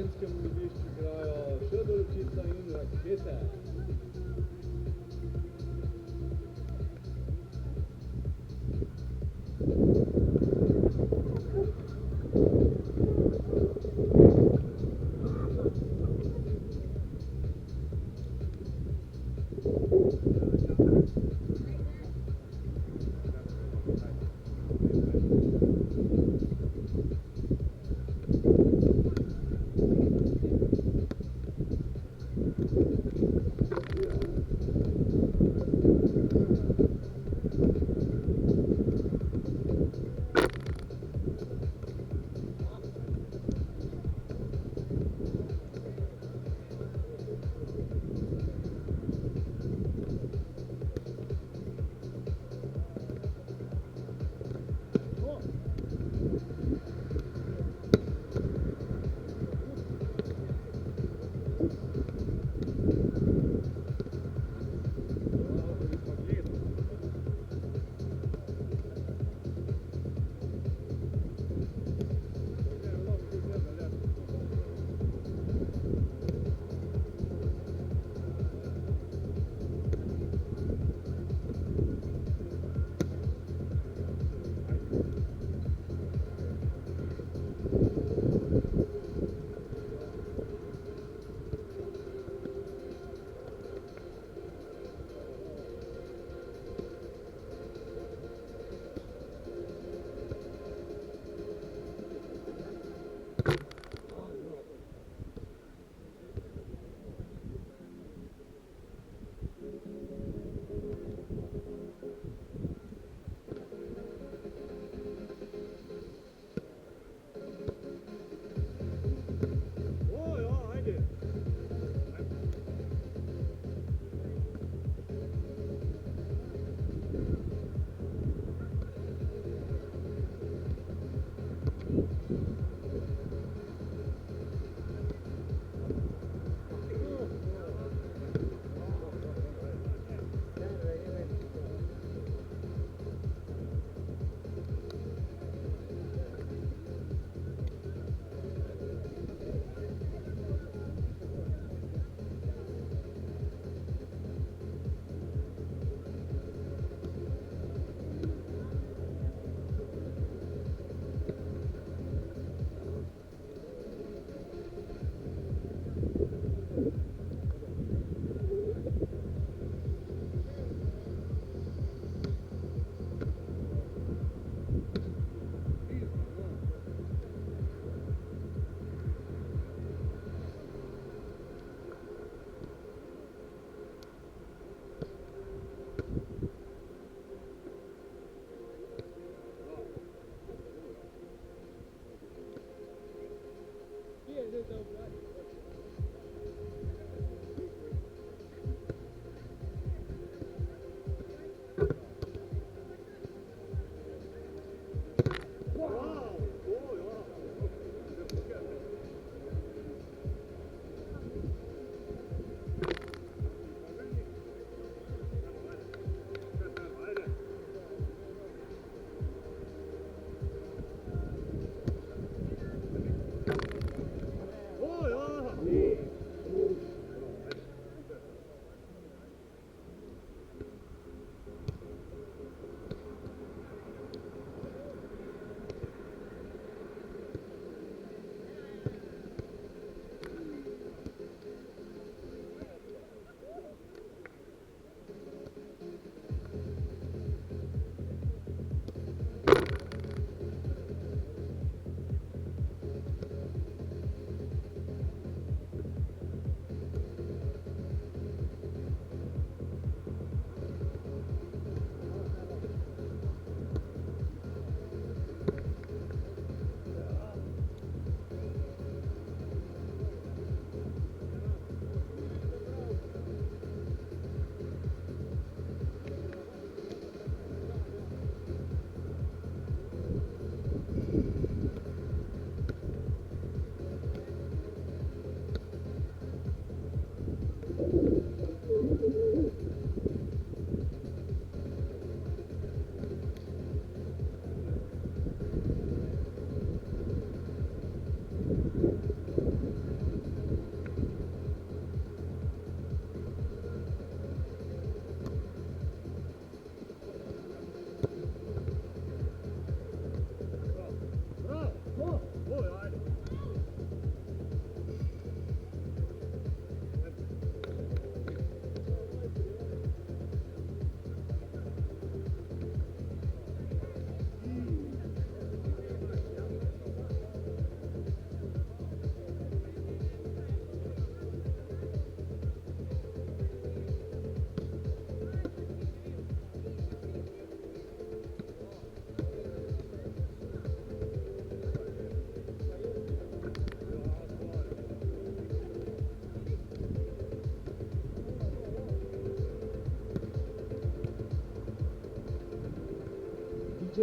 velenjskemu igrišču igrajo Šrdoljčica in Rakete.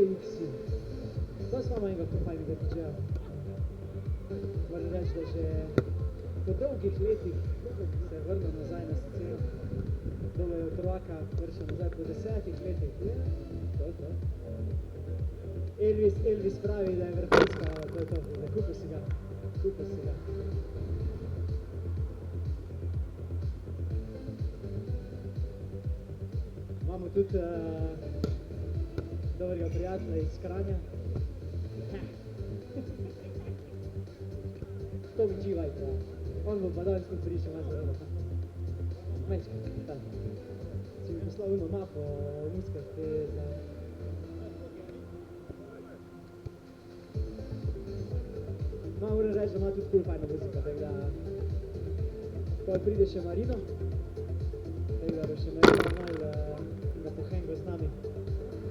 DJ-X-i. Da smo enega fajnega DJ-ja. Moram reči, da že po dolgih letih se je vrnil nazaj na sceno. Dobro je otroka vršil nazaj po 10 letih. To. Elvis pravi, da je vrhunska, to je to, da kupil si ga. Imamo tudi dobrega prijatelja iz Kranja. To bi čivaj, on bo pa danes tudi prišel nas vrlo. Menčka, tam. Si mi poslal eno mapo, muska te za... No, moram reči, da ima tudi ful fajna muzika, tako da... Potem pride še Marino, tako da bo še Marino malo na pohengo z nami.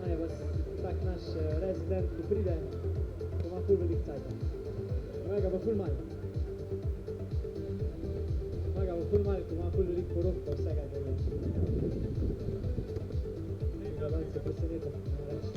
Naj vas tak naš rezident, ki pride, ko ima ful velik cajta. Mojega bo ful malo. Ful malo, ko ima ful velik porok pa vsega tega. Da vam se preseneta, ne reči.